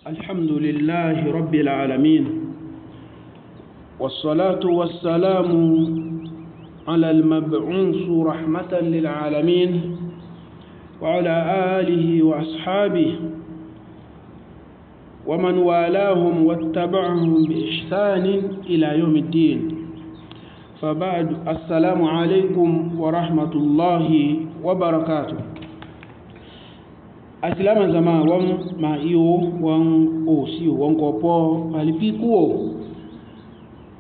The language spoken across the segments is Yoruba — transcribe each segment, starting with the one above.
الحمد لله رب العالمين والصلاة والسلام على المبعوث رحمة للعالمين وعلى آله وأصحابه ومن والاهم واتبعهم بإحسان إلى يوم الدين. فبعد، السلام عليكم ورحمة الله وبركاته. Asilama zama wan ma iyo wan o si wan ko po alipi ko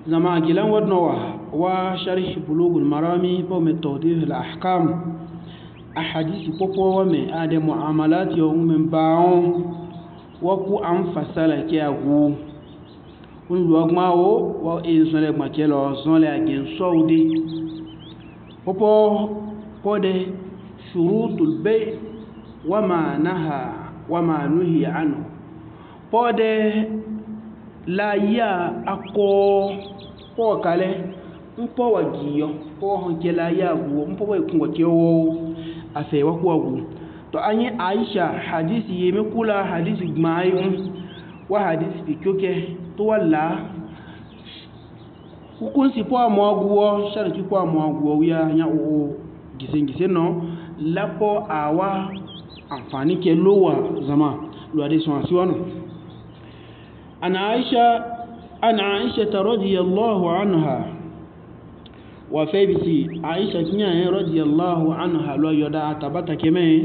zama gilan wadno wa sharh bulugul marami po metodi al ahkam ahadisi popo wa me ade muamalat yo men baon wa ku an fasala ke agu un lo ma o wa e so le ma ke lo so le agen saudi popo de shurutul bay وما نهى وما نهي عنه pode la ya ako po kale mpo wagiyo po honke la ya wo mpo wa kungo kewo afe wa ku agu to anyi Aisha hadisi yeme kula hadisi gmayo wa hadisi bikoke to wala hukunsi po amwaguo sharati po amwaguo ya nya o gisengise no lapo awa amfani ke lowa zama luwade sun asiwanu ana Aisha radiyallahu anha wa febisi Aisha kinya radiyallahu anha lo yoda tabata keme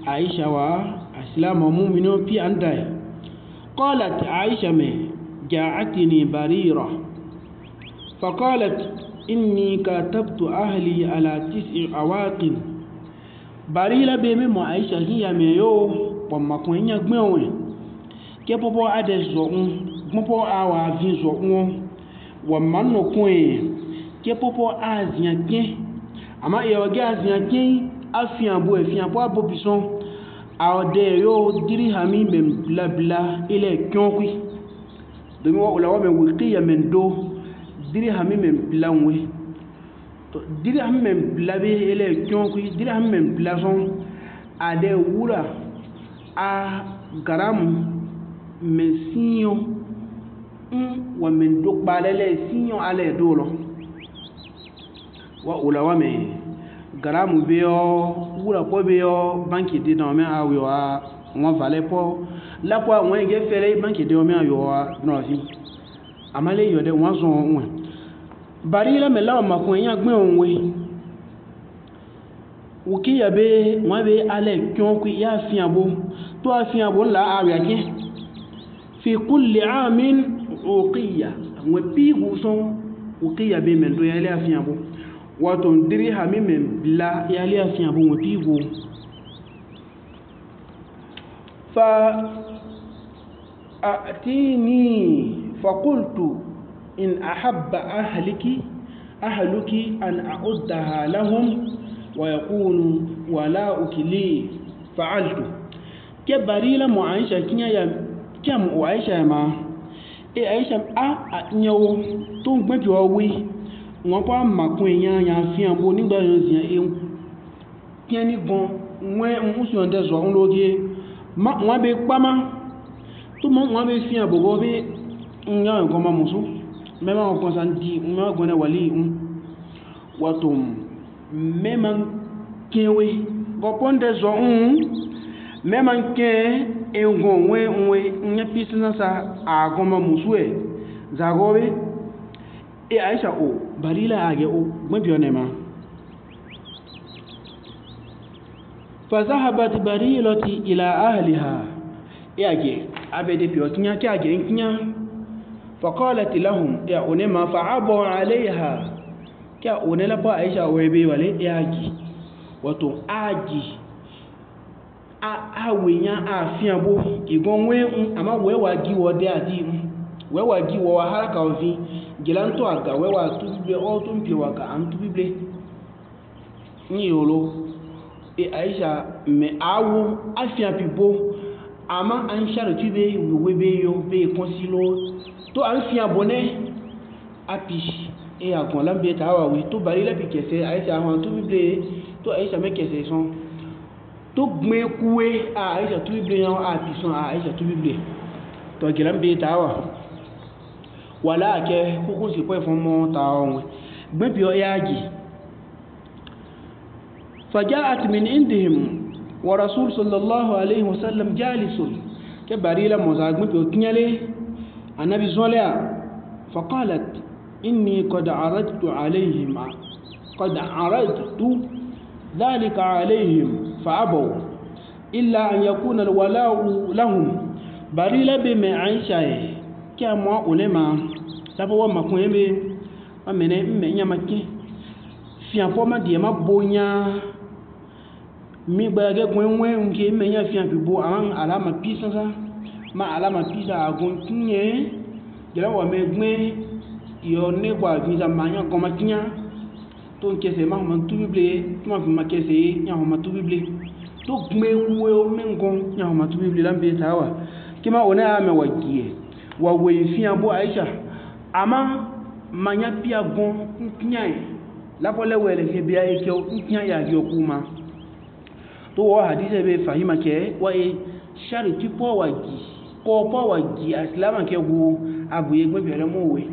Aisha wa aslama mu'minu pi andai qalat Aisha me ja'atni barira faqalat inni katabtu ahli ala 9 awaqin Barila beme mo Aisha hiya me yo pon makon nya gbon won ke popo ade zo popo awa vi zo wo man no kun ke popo azian kin ama e oge azian kin afian bo abobison ade yo dirhami mem blabla ile kyonkwi de mo wala me wiqiya men do dirhami mem blanwe to dirham men blabe ele kyonkui dirham men blason ade wura a garam mensinyo wa men do balele sinyo ale dolo wa ulawa me garam beyo wura po beyo banki de no me awo a won vale po la po won ge fere banki de o me ayo no fi amale yo de won so won Barila me lawa makon yan gbin onwe ukiya be won be ale kyon ku ya fiabo to afiabo la awe akin fi kulli amin uqiya won pi guson uqiya be men do ya le afiabo wato dirham men bla ya le afiabo won pi go fa atini fa qultu إن أحب أهلك أن أعدها لهم ويكون ولاؤك لي فعلت كبريلا معايشة كنيا كم وعايشة ما عايشة نيو تون بجوا وي wọ́n pa makun yan fi ambo nígbà yan zian e kiani gon wọ́n musu onde zo on loge wọ́n be pama to mo wọ́n be fi ambo go be nyan ko ma musu mema on consanti mema gona wali watum mema kewe go ponde zo mema ke engon we nya pisina sa agoma musue zagobe e Aisha o barila age o gbebi onema fa zahabat barilati ila ahliha e age abede pio kinya ke age kinya فقالت لهم يا أنما فعبوا عليها كا أنلا با عائشة ويبي ولي ياجي وتو آجي أوينيا أفيابو إيغون وين أما ويواجي وديادي ويواجي ووهاركا وفي جلانتو أغا ويوا تبيبلي أو تنبي وغا أم تبيبلي نيولو عائشة مي أو أفيابيبو أما أنشار تبي ويبي يو بي كونسيلو to an fi abone api e agon lambe tawa wi to bari la bi kese Aisha hon to bible to Aisha me kese son to gbe kuwe a Aisha to bible yan api son a Aisha to bible to gilan be tawa wala ke hukun si po fun mo tawo gbe bi o yaji فجاءت من عندهم ورسول صلى الله عليه وسلم جالس كبريلا مزاج مبيوكنيالي النبي صلى فقالت إني قد عرضت ذلك عليهم فأبوا إلا أن يكون الولاء لهم بريلا بما عيشة كما أولما لابوا مكوين بي أمني ممي مكي fian po ma die ma bonya mi gbage gwenwe nke menya fian bibo an alama pisa sa ma alama pisa agun kinye gela wa me gwe yo ne gwa visa manya koma kinya to nke se ma ma tu bible to ma fi ma kese nya ma tu bible to gme we o mengon nya ma tu bible lambe tawa kima ona ame wagie wa we fian bo Aisha ama manya pia gon kinya lapole wele ke biya yake ukiya ya gi okuma to wa hadise be fahima ke wa e shariti po waji aslama ke gu abuye gbe bere mo we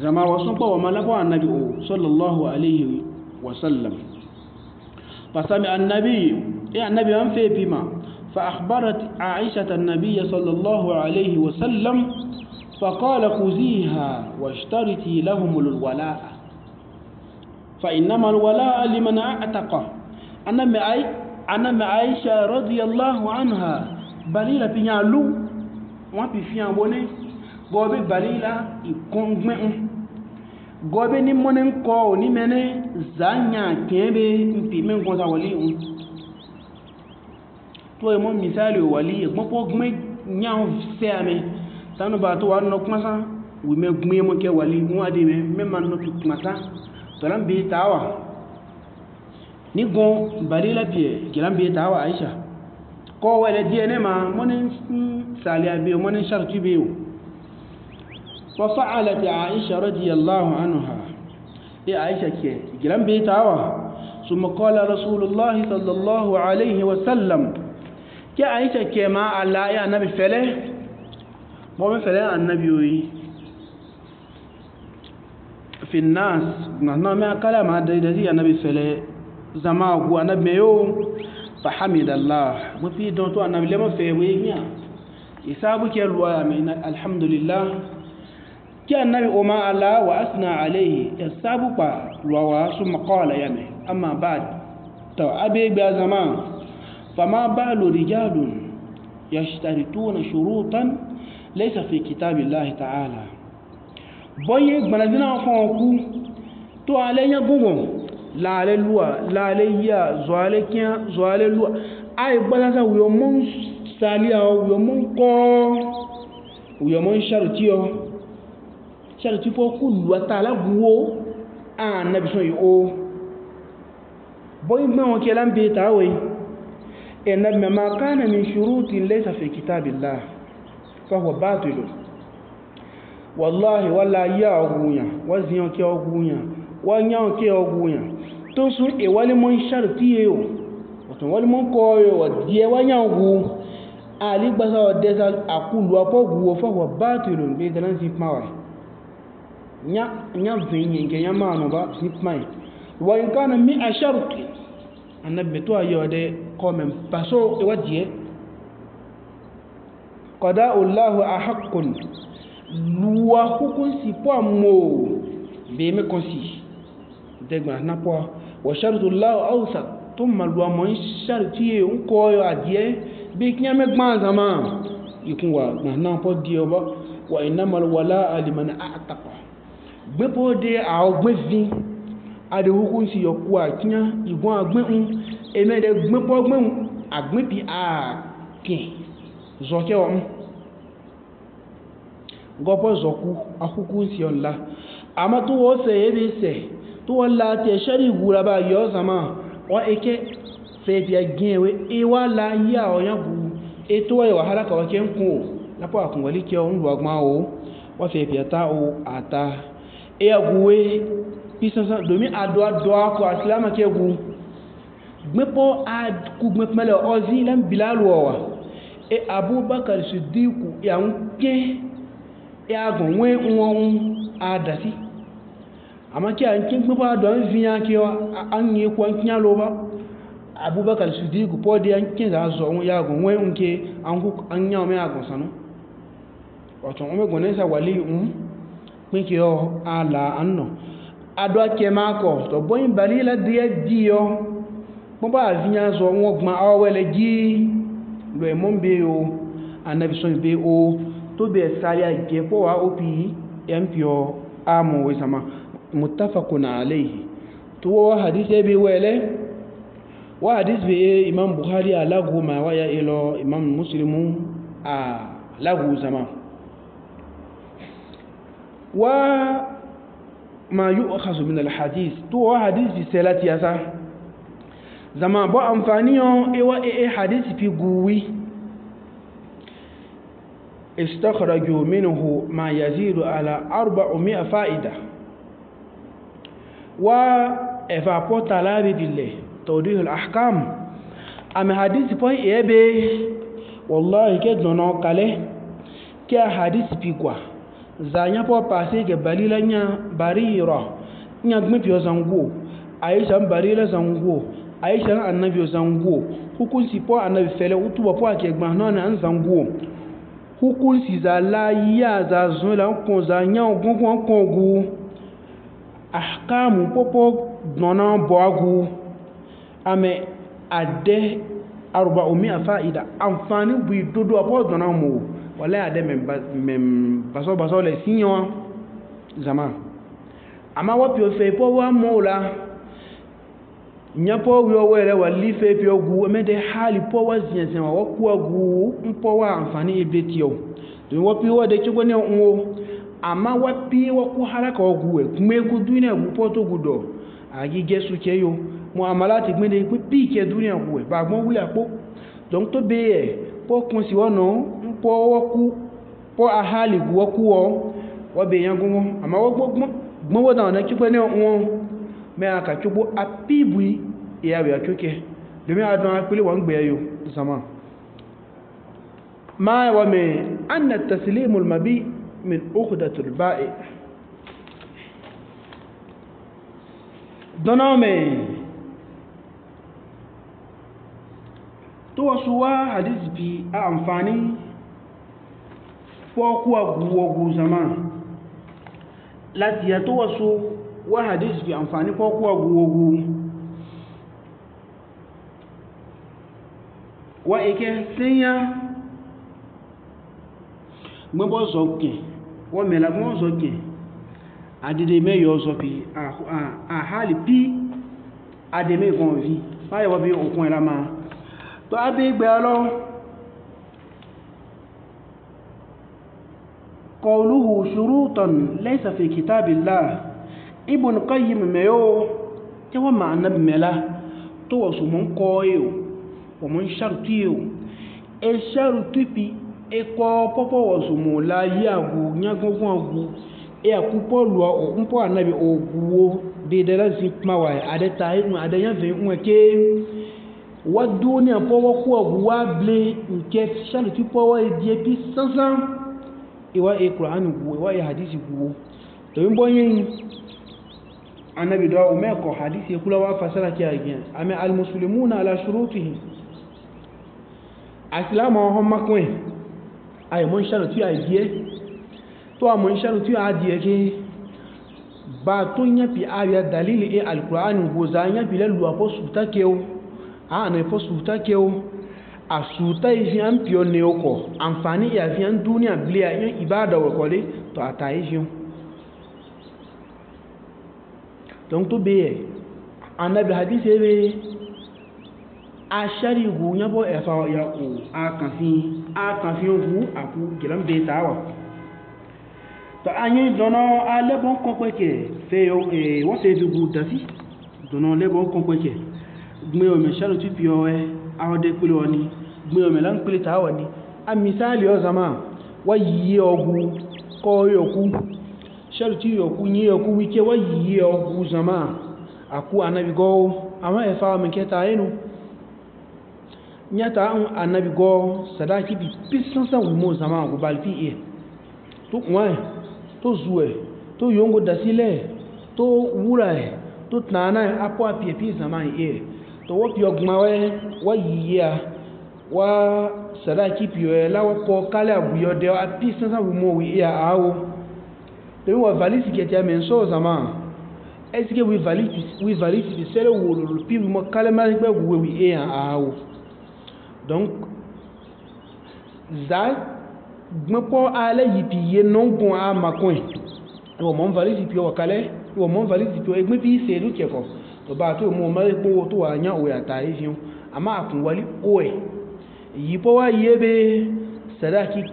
zama wa sun po wa malabo annabi sallallahu alaihi wa sallam fasami annabi annabi an fe bima fa akhbarat aisha annabi sallallahu alaihi wa sallam فقال خذيها واشترطي لهم الولاء فإنما الولاء لمن أعتق أنا عائشة رضي الله عنها بليلة بيانلو وفي فيان بوني غوبي بليلة يكون غوبي نمونن كو نمني زانيا كيبي مبي من غوزا ولي تو يمون مثالي ولي مبو غمي نياو سيامي تانو باتو وانو كمسا ومي غمي مكي ولي موادي ممان نوكي كمسا tolan bi tawa ni gon balila pie gilan bi tawa Aisha ko wala diene ma monin salia bi monin sharti bi wa fa'alat Aisha radiyallahu anha Aisha ke gilan bi tawa summa qala rasulullah sallallahu alayhi wa sallam ke Aisha ke ma Allah ya nabi fele mo me fele annabi yi في الناس نحن ما كلام هذا الذي النبي فله زمان هو النبي يوم فحمد الله وفي دونتو النبي لما في وينيا يسابك الوا من الحمد لله كان النبي وما الله وأثنى عليه يسابق لوا ثم قال يعني أما بعد تو أبي بزمان فما بال رجال يشترطون شروطا ليس في كتاب الله تعالى boye gbanadina fon ku to ale yan gungun la ale lua la ale ya zo ale kian zo ale lua ai gbanasa wo mon salia wo mon ko wo mon sharti po ku lua ta la guwo an nabi so yo boye gban o ke lan be ta we en nabi ma kana min shurutin laysa fi kitabillah fa huwa batil wallahi wala ya ogunya wazion ke ogunya wanyan ke ogunya to sun e wali mon sharti e o to wali mon ko yo die wanyan gu ali gbasa o desal akulu apogu o fa wa batilun be ganan si mawa nya vinyi nke nya ma no ba si mai wa in kana mi asharti annabi to ayo de komen paso e wadie qada Allahu ahaqqun luwa hukun si po mo be me konsi degba na po wa shartu Allah awsa thumma luwa mo sharti e nko yo adie be kinya me gban zama ikun wa na po di oba wa innamal wala liman a'taqa gbe po de a ogbe vi ade hukun si yoku akinya igun agbin eme de gbe po gbin agbin bi a kin zoke o gopo zoku akuku si olla ama to wo se ebe se to wala te shari gura ba yo sama o eke se ti aginwe e wala ya o yan bu e to wa hala ka wa ken kun na po akun wali ke o ndu agbon o wa fe piata o ata e aguwe pisansa domi ado ko aslama ke gu gbepo ad ku gbepmele ozi lam bilal wa e Abubakar Siddiq ya nke ya gonwe won adasi amaki an kin gba do an fiya ke an yi ko an kinya lo ba Abubakar Siddiq podi an kin za zo ya gonwe nke an nya me agon sanu wato o me gonen sa wali pin ke o ala anno ado ake mako to boyin balila die dio mo ba fiya zo won gbon awele ji lo e mon be o anabi so be o to be sari age ko wa opi empio amo we sama muttafaqun alayhi to hadith be wele wa hadith be imam bukhari alagu ma wa ya ilo imam muslimu lagu sama wa ma yu'khazu min alhadith to hadith selati yasa zama bo amfani yo ewa hadith fi guwi istakhraju minhu ma yazidu ala 400 fa'ida wa efa portala bidille tawdih alahkam am hadith po ebe wallahi ke dono kale ke hadith fi kwa zanya po passé ke balilanya barira nya gmepi ozango aisha barila zango aisha annabi ozango hukunci po annabi fele utuba po akegba no na zango hukunci za la ya za zola ko za nya ogungun ko gu ahkamu popo dona boagu ame ade 400 fa'ida amfani bu dodo apo dona mo wala ade mem baso le sinyo zama ama wapi o fe po wa mola nyapo wi o wele wali fe pe ogu mede hali po wa zinsen wa ku ogu mpo wa amfani ebetio do wapi wo de chugo ne nwo ama wapi wo ku haraka ogu e kumegu dunia gu poto gudo agi gesu keyo muamalati gbede pi ke dunia gu e ba gbon wule apo donc to be e po kun si wono mpo wo ku po ahali gu wo ku wo be yan gun ama wo gbon wo da na chugo ne nwo me aka chubo apibui ya we achuke de me adon apile won gbe yo sama ma wa me anna at-taslim al-mabi min uqdat al-ba'i donome to suwa hadith bi amfani po ku aguwo sama láti ya to wasu wa hadith bi amfani po ku aguwo wa eke sinya gbogbo zoke wo mela gbogbo zoke adide meyo zopi hali pi ademe gonvi faye wo bi okun ela ma to abi gbe olo qawluhu shurutan laysa fi kitabillah ibn qayyim meyo te wa ma annabi mela to wo su mon koyo ومن شرطيو الشرطي eko popo wosumo la yagu nyagungun agu e akupo lu npo anabi oguwo de de la zipma wa adeta igun adeyan fe ngun ke wadu ni apo wo ku agu wa ble nke sharti po wa die pi sansan iwa e Qur'an gu wa e hadisi gu to mbo yin anabi do o me ko hadisi kula wa fasara ki agen ame al muslimuna ala shurutihi asilamu ọhún makun àìmọ́ ìṣẹ́lù tí a díẹ̀ tó àmọ́ ìṣẹ́lù tí a díẹ̀ kí bá tó yẹ́pì àríyà dalili e alkùránì gòzà yẹ́pì lẹ́lù àpọ̀ sùtákẹ́wó àánà ẹ̀fọ́ sùtákẹ́wó a sùtá ìfihàn pí ọ ní ọkọ̀ àǹfààní ìyàfihàn dúníà bílẹ̀ yẹn ìbádàwọ̀kọ́lé tó àtà ìfihàn tó ń tó bẹ́ẹ̀ annabi hadith ebe ashari gu nyabo efa ya ku akanfi ogu aku giran be tawa to anyi dono alebon konpeke fe yo won se fi gu dasi dono lebon konpeke gbe o me sharu ti pi o awde pele oni gbe o me lan pele tawa ni a misali o zama wa yi ogu ko yoku sharu ti yoku ni yoku wike wa yi ogu zama aku anabi go ama efa me keta enu nyata annabi go sadaki bi pisansa wumo zama go balfi e to wai to zuwe to yongo dasile to wura to tnana apo apie pi zama e to wo pio gmawe wa yiya wa sadaki pio la wo ko kale abuyo de a pisansa wumo wi e awo de wa valisi kete amenso zama est-ce que we valide c'est le wolo pi mo kale ma gbe wi e awo donc za gbepo ale yipi ye non bon a makon wo mon valise pi o kale wo mon valise pi o egbe pi se lu keko to ba to mo mare po to anya o ya ta ifin ama akun wali oe yipo wa yebe sadaki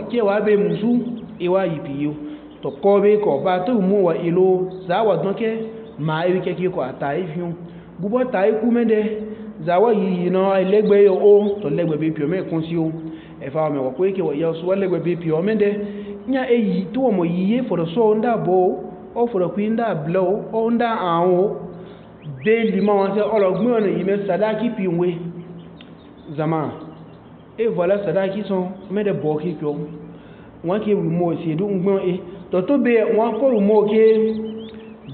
kewa be musu e wa yipi yo to ko be ko ba to mo wa ilo za wa donke ma e keke ko ata ifin gubo ta iku mede zawa yi no elegbe yo o to legbe be pio me konsi o e fa me wo ko eke wo ya so legbe be pio me de nya eyi to mo yiye for so nda bo o for ku nda blow o nda anwo be li ma won se ologbun ona yi me sadaki pi nwe zama e voilà sadaki son me de bo ki pio won ke wi mo se du ngbon e to be won ko wi mo ke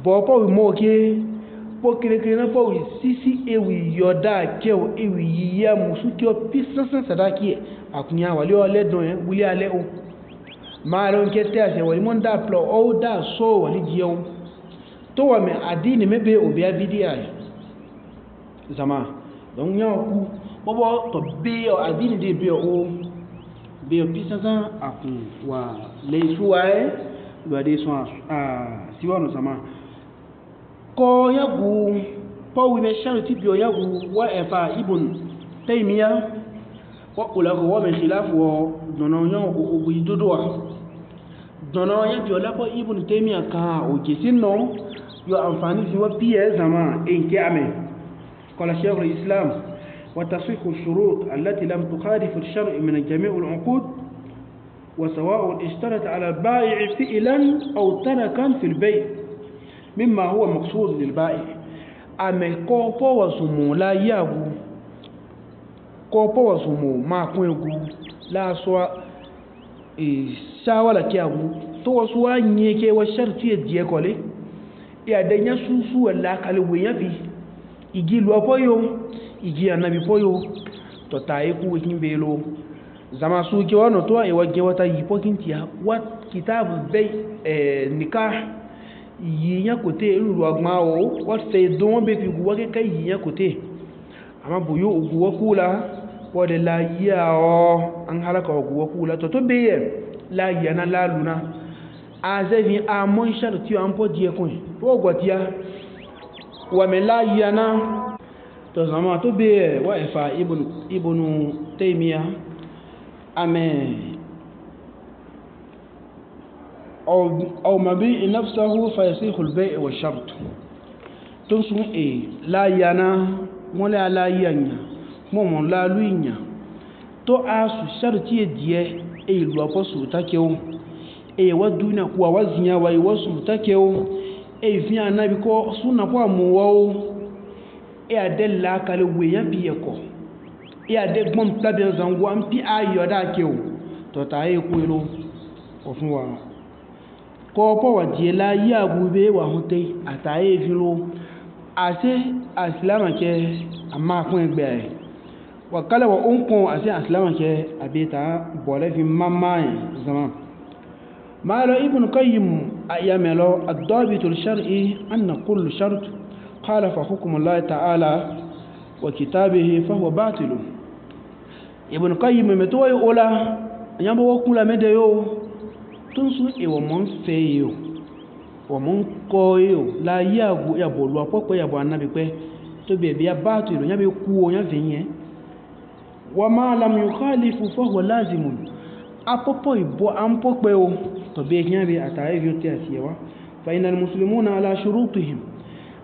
bo ko wi mo ke po kire na po sisi ewi yoda kew ewi yiya musu ke o pisansan sadaki akunya wali o le don wuli ale o ma ron ke te ase wali mon da plo o da so wali jiyo to wa me adini mebe obi abidia zama don nya ku bobo to be o adini de be o pisansan akun wa le suwae lo de so siwano zama ko yagu pawi me sharti bio yagu wa efa ibn taymiya wa ulago wa me khilaf wa dononyo ogu dodwa dononyo bio la ko ibn taymiya ka o kisino yo amfani fi wa pie zama enke ame qala shaykh al-islam wa tasfiq ash-shurut allati lam tukhadif ash-shar' min jami' al-uqud wa sawa'un ishtarat ala al-bai' fi'lan aw tarakan fi al-bay' مما هو مقصود للبائع ame ko po wasumu la yagu ko po wasumu ma kun egu la so shawala kiagu to wasu anye ke wa sharti die kole ya danya susu wala kale weya bi igi lu apoyo igi anabi poyo to tai ku himbelo zama su ke wano to e wage wata yipokintia wat kitabu bay nikah yiyan kote iruru agma o what say don be fi guwa ke kai yiyan kote ama boyo oguwa kula wode la ya o an halaka oguwa kula to be la yana la luna azevi a mon sharti an po die kun to gwatia wa me la yana to zama to be wa fa ibnu taymiya ame أو مبيع نفسه فيصيح البيع والشرط تنسون لا ينا ولا لا ينا مومون لا لوينا تو أسو شرطي ديه لو أبسو تاكيو ودونا كوا وزنيا ويوسو تاكيو في أنا بكو سونا كوا موو أدل لا كالويا بيكو أدل مم تبين زنغو أمبي آيو داكيو تو تايو كويلو وفنوا ko po wa die la ya gube wa hunte ataye filo ase aslama ke amma kun egbe wa kala wa unkun ase aslama ke abeta bole fi mamma zaman malo ibn qayyim ayamelo ad-dabit al-shar'i anna kull shart khalafa hukm Allah ta'ala wa kitabihi fa huwa batil ibn qayyim metoy ola nyambo wa kula medeyo tunsu ewo mon feyo wo mon koyo la yagu ya bolu apopo ya bo anabi pe to be bia batu ilo nyabe ku o nya venye wa ma lam yukhalifu fa huwa lazimun apopo ibo ampo pe o to be nyabe ataye vyote asiyewa fa inal muslimuna ala shurutihim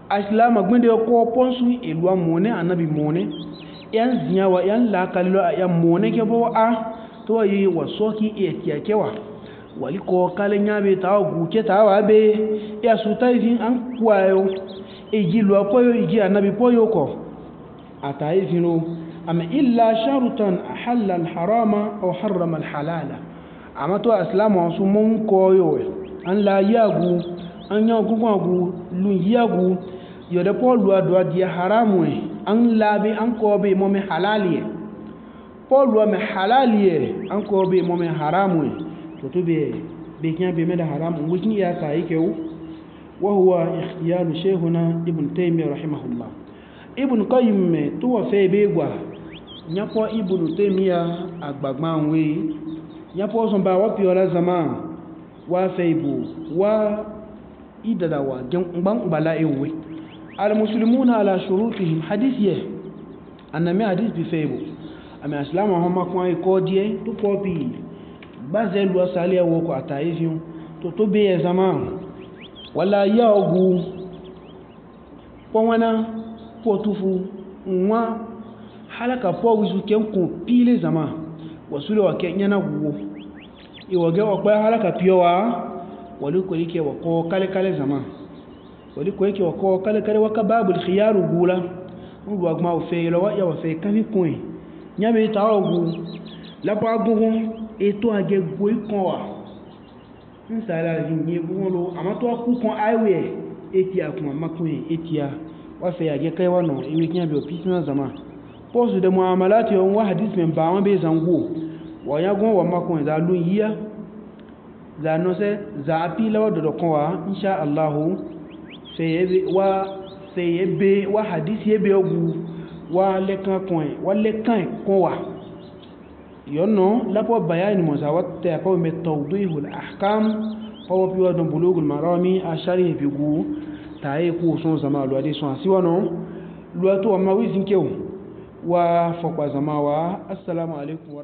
aslam agbende ko ponsu elu amone anabi mone yan ziyawa yan la kallo ya mone ke bo a to yi wasoki etiakewa waliko kale nyabe ta guke ta wabe ya sutaifin an kwayo igi lo apoyo igi anabi poyo ko ataifin lo أما إلا شرطا أحل الحرام أو حرم الحلال أما تو أسلام وصومون كويو أن لا يغو أن يغو لن يغو يدفع لوا دي حرام أن لا بي أن كوبي مومي حلالي Paul wa me halaliye an ko be mo me haramu to to be kyan be me da haram wujin ya sa yake wa huwa ikhtiyaru shaykhuna ibn taymiyyah rahimahullah ibn qayyim to wa fe be gwa nyapo ibn taymiyyah agbagba nwe nyapo so ba wa pi ora zaman wa fe ibu wa idada wa gban bala enwe al muslimuna ala shurutihim hadith ye annami hadith bi fe ibu àmì àsìlámù àwọn ọmọkùnrin ikọ́ díẹ̀ tó pọ̀ bí gbáṣẹ́ lọ sálẹ̀ ẹwọ́kọ̀ àtàyé fi hun tó bí ẹ̀sà máa wàlá yá ọgù pọ́wọ́ná pọ̀ tó fún wọn halaka pọ̀ wíṣù kẹ́kùn pílẹ̀ zama wàsúlẹ̀ wàkẹ́ yánà wúwo ìwọ̀gẹ́ ọ̀pẹ́ halaka píọ́wà wàlúkọ̀ríkẹ́ wàkọ́ kálẹ̀kálẹ̀ zama wàlúkọ̀ríkẹ́ wàkọ́ kálẹ̀kálẹ̀ wákà báàbùl khiyaru gúlá wọ́n bọ̀ agbá òfẹ́ ìlọ́wọ́ yàwọ̀fẹ́ káfíkùn nyame ta ogu lapo agungun ètò agegbo ikon wa nsala jinye buwolo amato akukon aiwe eti akun amakun eti a wa fe age kai wa no iwe kinya bi opisina zama posu de muamalati on wa hadith men ba won be zango wa yagun wa makun za lu yiya za no se za apila wa dodo kon wa insha Allah seyebe wa hadith yebe ogu wa lekan kon wa yono lapo bayani mozawat apo me tawdihul ahkam apo piwa don bulugul marami ashari bigu tae ku son zama lo ade son asiwano lo to ma wizinkew wa fokwa zama wa assalamu alaikum wa